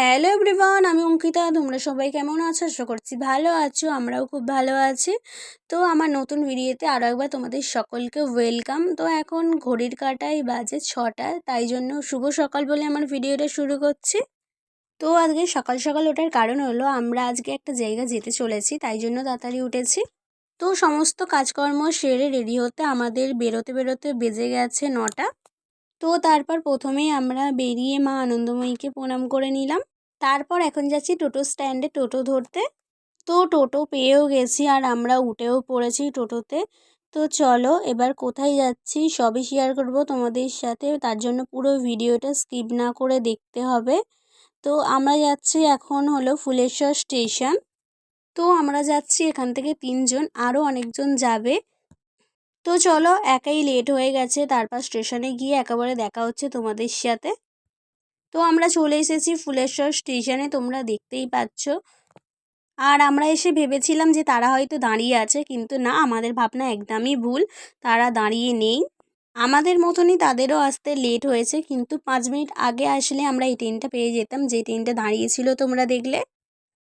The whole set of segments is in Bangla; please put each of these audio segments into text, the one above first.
হ্যালো এভরিওয়ান, আমি অঙ্কিতা। তোমরা সবাই কেমন আছো? আশা করছি ভালো আছো। আমরাও খুব ভালো আছি। তো আমার নতুন ভিডিওতে আরও একবার তোমাদের সকলকে ওয়েলকাম। তো এখন ঘড়ির কাঁটায় বাজে 6টা, তাই জন্য শুভ সকাল বলে আমার ভিডিওটা শুরু করছি। তো আজকে সকাল সকাল ওঠার কারণ হলো আমরা আজকে একটা জায়গা যেতে চলেছি, তাই জন্য তাড়াতাড়ি উঠেছি। তো সমস্ত কাজকর্ম সেরে রেডি হতে আমাদের বেরোতে বেরোতে বেজে গেছে 9টা। তো তারপর প্রথমেই আমরা বেরিয়ে মা আনন্দময়ীকে প্রণাম করে নিলাম। তারপর এখন যাচ্ছি টোটো স্ট্যান্ডে টোটো ধরতে। তো টোটো পেয়েও গেছি আর আমরা উঠেও পড়েছি টোটোতে। তো চলো এবার কোথায় যাচ্ছি সবই শেয়ার করব তোমাদের সাথে, তার জন্য পুরো ভিডিওটা স্কিপ না করে দেখতে হবে। তো আমরা যাচ্ছি এখন হলো ফুলেশ্বর স্টেশন। তো আমরা যাচ্ছি এখান থেকে 3জন, আরও অনেকজন যাবে। তো চলো, একাই লেট হয়ে গেছে, তারপর স্টেশনে গিয়ে একেবারে দেখা হচ্ছে তোমাদের সাথে। তো আমরা চলে এসেছি ফুলেশ্বর স্টেশনে, তোমরা দেখতেই পাচ্ছ। আর আমরা এসে ভেবেছিলাম যে তারা হয়তো দাঁড়িয়ে আছে, কিন্তু না, আমাদের ভাবনা একদমই ভুল। তারা দাঁড়িয়ে নেই। আমাদের মতনই তাদেরও আসতে লেট হয়েছে, কিন্তু 5 মিনিট আগে আসলে আমরা এই ট্রেনটা পেয়ে যেতাম, যে ট্রেনটা দাঁড়িয়েছিল তোমরা দেখলে।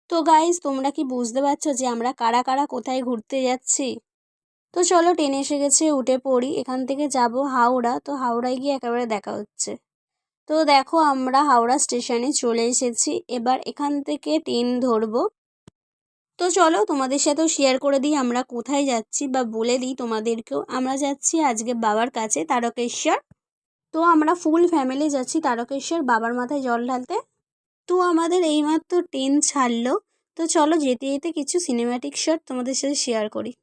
তো গাইজ, তোমরা কি বুঝতে পারছো যে আমরা কারা কারা কোথায় ঘুরতে যাচ্ছি? তো চলো, ট্রেন এসে গেছে, উঠে পড়ি। এখান থেকে যাব হাওড়া। তো হাওড়ায় গিয়ে একেবারে দেখা হচ্ছে। তো দেখো, আমরা হাওড়া স্টেশনে চলে এসেছি। এবার এখান থেকে ট্রেন ধরবো। তো চলো তোমাদের সাথেও শেয়ার করে দিই আমরা কোথায় যাচ্ছি, বা বলে দিই তোমাদেরকেও। আমরা যাচ্ছি আজকে বাবার কাছে, তারকেশ্বর। তো আমরা ফুল ফ্যামিলি যাচ্ছি তারকেশ্বর বাবার মাথায় জল ঢালতে। তো আমাদের এইমাত্র ট্রেন ছাড়লো। তো চলো যেতে যেতে কিছু সিনেম্যাটিক শট তোমাদের সাথে শেয়ার করি।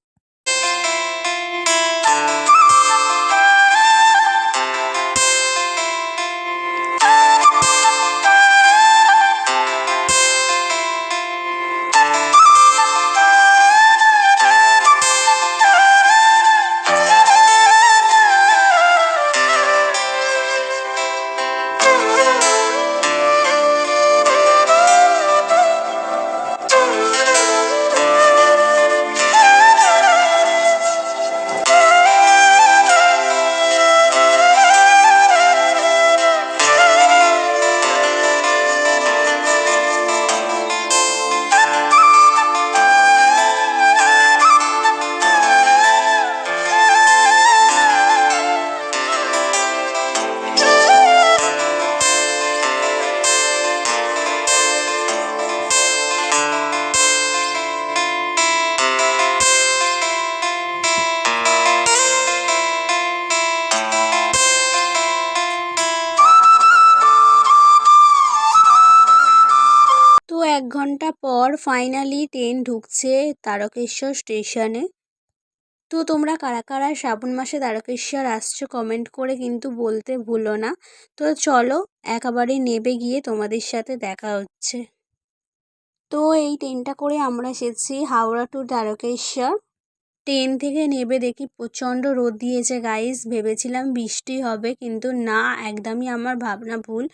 তো 1 ঘন্টা পর ফাইনালি ট্রেন ঢুকছে তারকেশ্বর স্টেশনে। তো তোমরা কারা কারা শ্রাবণ মাসে তারকেশ্বর আসছো কমেন্ট করে কিন্তু বলতে ভুলো না। তো চলো একেবারে নেবে গিয়ে তোমাদের সাথে দেখা হচ্ছে। তো এই ট্রেনটা করে আমরা এসেছি হাওড়া টু তারকেশ্বর। ট্রেন থেকে নেবে দেখি প্রচণ্ড রোদ দিয়েছে গাইস। ভেবেছিলাম বৃষ্টি হবে, কিন্তু না, একদমই আমার ভাবনা ভুল।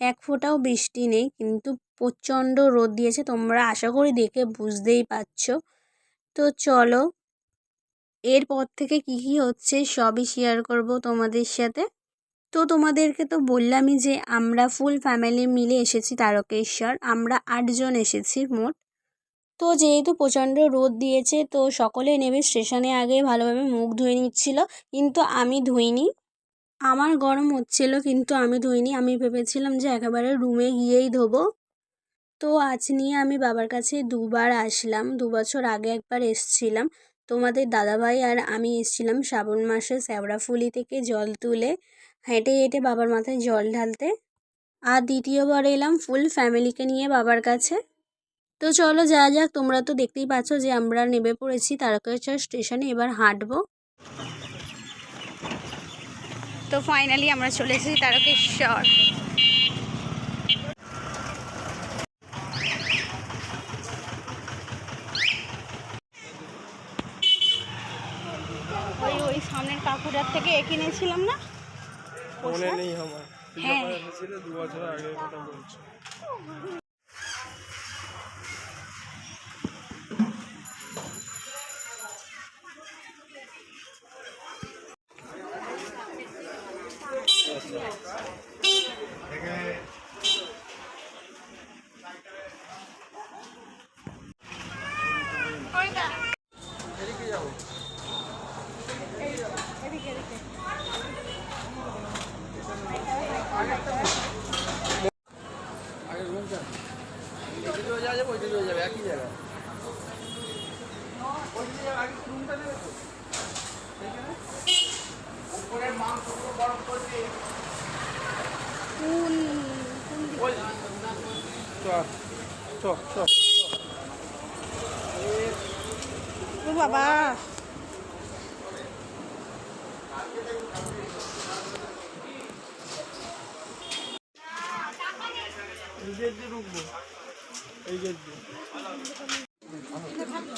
এক ফোঁটাও বৃষ্টি নেই, কিন্তু প্রচণ্ড রোদ দিয়েছে। তোমরা আশা করি দেখে বুঝতেই পারছো। তো চলো এরপর থেকে কি কি হচ্ছে সবই শেয়ার করব তোমাদের সাথে। তো তোমাদেরকে তো বললামই যে আমরা ফুল ফ্যামিলি মিলে এসেছি তারকেশ্বর। আমরা 8জন এসেছি মোট। তো যেহেতু প্রচণ্ড রোদ দিয়েছে, তো সকলে নেমে স্টেশনে আগে ভালোভাবে মুখ ধুয়ে নিচ্ছিল, কিন্তু আমি ধুইনি। আমার গরম হচ্ছিল, কিন্তু আমি ধুইনি। আমি ভেবেছিলাম যে একেবারে রুমে গিয়েই ধোবো। তো আজ নিয়ে আমি বাবার কাছে 2বার আসলাম। 2 বছর আগে একবার এসছিলাম। তোমাদের দাদাভাই আর আমি এসছিলাম শ্রাবণ মাসে শ্যাওড়াফুলি থেকে জল তুলে, হেঁটে হেঁটে বাবার মাথায় জল ঢালতে। আর দ্বিতীয়বার এলাম ফুল ফ্যামিলিকে নিয়ে বাবার কাছে। তো চলো যা যাক, তোমরা তো দেখতেই পাচ্ছ যে আমরা নেমে পড়েছি তারকেশ্বর স্টেশনে। এবার হাঁটবো। তো ফাইনালি আমরা চলে এসেছি তারকেশ্বর। ওই সামনের কাকুটার থেকে কিনেছিলাম না, মনে নেই আমার। হ্যাঁ, 2 বছর আগে কথা বলছি। যাবে ওইটা হয়ে যাবে একই জায়গায়। ওইটা যাবে আগে রুমটা নেবে তো এখানে উপরের মাংসগুলো গরম করবে। কোন ওই চল চল চল ও বাবা, এই গেট দিয়ে ঢুকবো, এই গেট দিয়ে।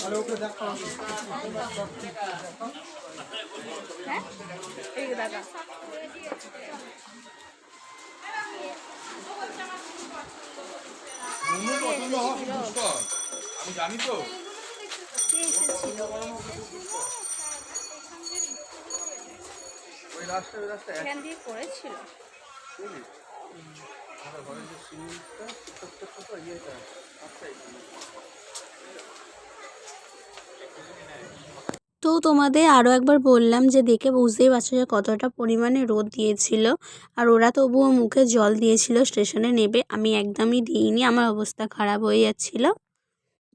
আরে ওকে দেখো হ্যাঁ এই দাদা আমি জানি তো ওই রাস্তা এখান দিয়ে করেছিল। ঘরের যে সিলিংটা ছোট ইয়েটা আচ্ছা তো তোমাদের আরও একবার বললাম যে দেখে বুঝতেই পারছো যে কতটা পরিমাণে রোদ দিয়েছিল, আর ওরা তবুও মুখে জল দিয়েছিল স্টেশনে নেবে, আমি একদমই দিইনি, আমার অবস্থা খারাপ হয়ে যাচ্ছিল।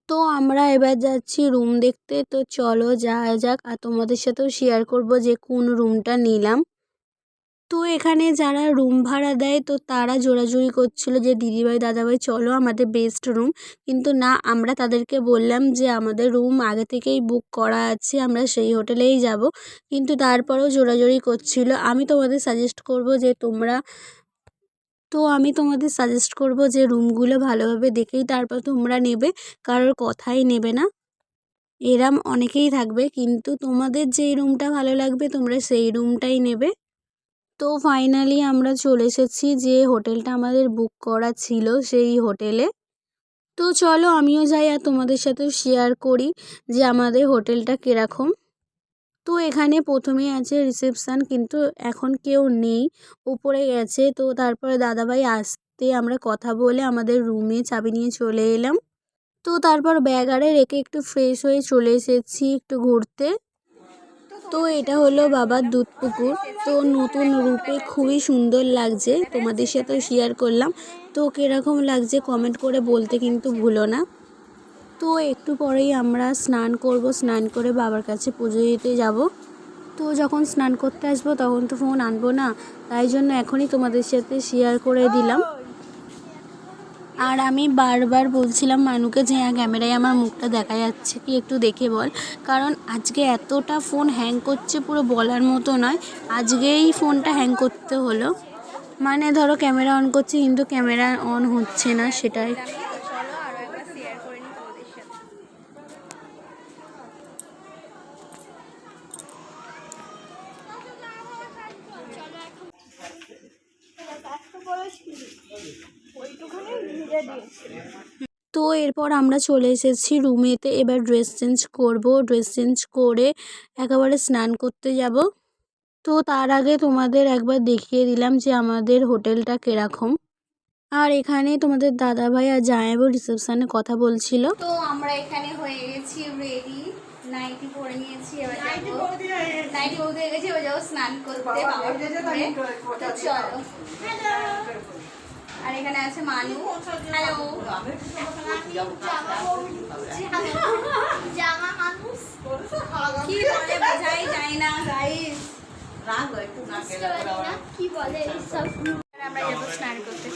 তো আমরা এবার যাচ্ছি রুম দেখতে, তো চলো যাওয়া যাক, আর তোমাদের সাথেও শেয়ার করব যে কোন রুমটা নিলাম। তো এখানে যারা রুম ভাড়া দেয় তো তারা জোরাজুরি করছিল যে দিদিভাই দাদাভাই চলো আমাদের বেস্ট রুম, কিন্তু না, আমরা তাদেরকে বললাম যে আমাদের রুম আগে থেকেই বুক করা আছে, আমরা সেই হোটেলেই যাব, কিন্তু তারপরেও জোরাজুরি করছিল। আমি তোমাদের সাজেস্ট করব যে রুমগুলো ভালোভাবে দেখেই তারপর তোমরা নেবে, কারোর কথাই নেবে না। এরম অনেকেই থাকবে, কিন্তু তোমাদের যেই রুমটা ভালো লাগবে তোমরা সেই রুমটাই নেবে। তো ফাইনালি আমরা চলে এসেছি যে হোটেলটা আমাদের বুক করা ছিল সেই হোটেলে। তো চলো আমিও যাই আর তোমাদের সাথেও শেয়ার করি যে আমাদের হোটেলটা কীরকম। তো এখানে প্রথমেই আছে রিসেপশান, কিন্তু এখন কেউ নেই, উপরে গেছে। তো তারপরে দাদাভাই আসতে আমরা কথা বলে আমাদের রুমে চাবি নিয়ে চলে এলাম। তো তারপর ব্যাগ আরে রেখে একটু ফ্রেশ হয়ে চলে এসেছি একটু ঘুরতে। তো এটা হলো বাবার দুধ পুকুর, তো নতুন রূপে খুবই সুন্দর লাগছে, তোমাদের সাথেও শেয়ার করলাম। তো কীরকম লাগছে কমেন্ট করে বলতে কিন্তু ভুলো না। তো একটু পরেই আমরা স্নান করব, স্নান করে বাবার কাছে পুজো দিতে যাব। তো যখন স্নান করতে আসবো তখন তো ফোন আনবো না, তাই জন্য এখনই তোমাদের সাথে শেয়ার করে দিলাম। আর আমি বারবার বলছিলাম মানুকে যে ক্যামেরায় আমার মুখটা দেখা যাচ্ছে কি একটু দেখে বল, কারণ আজকে এতটা ফোন হ্যাং করছে পুরো বলার মতো নয়, আজকেই ফোনটা হ্যাং করতে হলো। মানে ধরো ক্যামেরা অন করছি কিন্তু ক্যামেরা অন হচ্ছে না, সেটাই। তো এরপর আমরা চলে এসেছি রুমেতে, এবার ড্রেস চেঞ্জ করব, ড্রেস চেঞ্জ করে একেবারে স্নান করতে যাব। তো তার আগে তোমাদের একবার দেখিয়ে দিলাম যে আমাদের হোটেলটা কীরকম। আর এখানে তোমাদের দাদাভাই আর জামাইবাবু রিসেপশনে কথা বলছিল। তো আমরা এখানে হয়ে গেছি রেডি, নাইটি পরে নিয়েছি, এবার নাইটি বৌদি হয়ে গেছি, এবার যাবো স্নান করতে। তো চলো, আর এখানে আছে মানু, হ্যালো, জামা মানুষ কি বলে বোঝাই যায় না গাইস, কি বলে এইসব। আমরা যাবো স্নান করতে।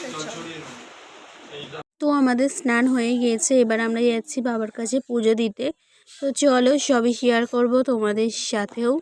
তো আমাদের স্নান হয়ে গিয়েছে, এবার আমরা যাচ্ছি বাবার কাছে পুজো দিতে। তো চলো সবই শেয়ার করব তোমাদের সাথেও।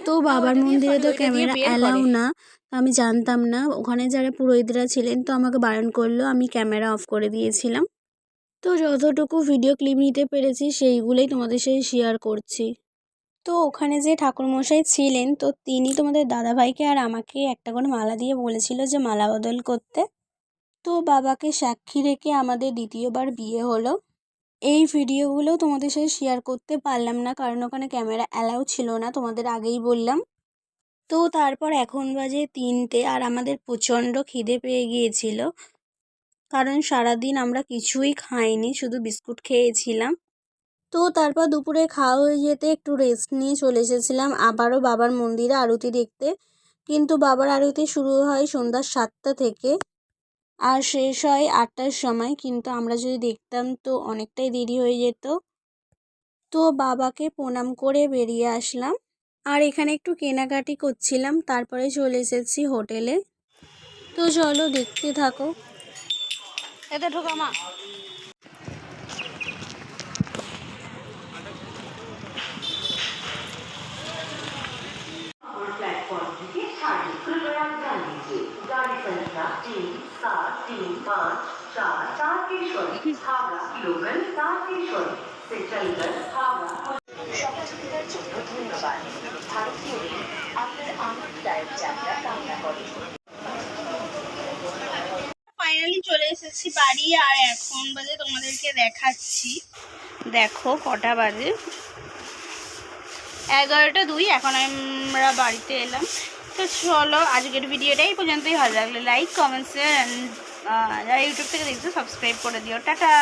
তো বাবার মন্দিরে তো ক্যামেরা অ্যালাউ না, আমি জানতাম না, ওখানে যারা পুরোহিতরা ছিলেন তো আমাকে বারণ করলো, আমি ক্যামেরা অফ করে দিয়েছিলাম। তো যতটুকু ভিডিও ক্লিপ নিতে পেরেছি সেইগুলোই তোমাদের সাথে শেয়ার করছি। তো ওখানে যে ঠাকুরমশাই ছিলেন তো তিনি তোমাদের দাদাভাইকে আর আমাকে একটা করে মালা দিয়ে বলেছিল যে মালা বদল করতে। তো বাবাকে সাক্ষী রেখে আমাদের দ্বিতীয়বার বিয়ে হলো। এই ভিডিওগুলো তোমাদের সাথে শেয়ার করতে পারলাম না, কারণ ওখানে ক্যামেরা অ্যালাউ ছিল না, তোমাদের আগেই বললাম। তো তারপর এখন বাজে 3টে, আর আমাদের প্রচণ্ড খিদে পেয়ে গিয়েছিল, কারণ সারাদিন আমরা কিছুই খাইনি, শুধু বিস্কুট খেয়েছিলাম। তো তারপর দুপুরে খাওয়া হয়ে যেতে একটু রেস্ট নিয়ে চলে এসেছিলাম আবারও বাবার মন্দিরে আরতি দেখতে। কিন্তু বাবার আরতি শুরু হয় সন্ধ্যা 7টা থেকে আর শেষ হয় 8টার সময়, কিন্তু আমরা যদি দেখতাম তো অনেকটাই দেরি হয়ে যেত। তো বাবাকে প্রণাম করে বেরিয়ে আসলাম, আর এখানে একটু কেনাকাটি করছিলাম, তারপরে চলে এসেছি হোটেলে। তো চলো দেখতে থাকো। এতে ঢোকা মা। और प्लेटफॉर्म के छाड़ी कृपया ध्यान दीजिए। गाड़ी संख्या 37354 तारकेश्वरी हावड़ा लोकल तारकेश्वरी से चलकर हावड़ा সহযোগিতার জন্য ধন্যবাদ। ভারতীয় রেল আপনার আনন্দদায়ক যাত্রা কামনা করে। ফাইনালি চলে এসেছি বাড়ি, আর এখন বাজে তোমাদেরকে দেখাচ্ছি। দেখো কটা বাজে, 11টা 2। এখন আমরা বাড়িতে এলাম। তো চলো আজকের ভিডিওটা এই পর্যন্তই। ভালো লাগলে লাইক, কমেন্ট, শেয়ার, অ্যান্ড যারা ইউটিউব থেকে দেখছো সাবস্ক্রাইব করে দিও। টাটা।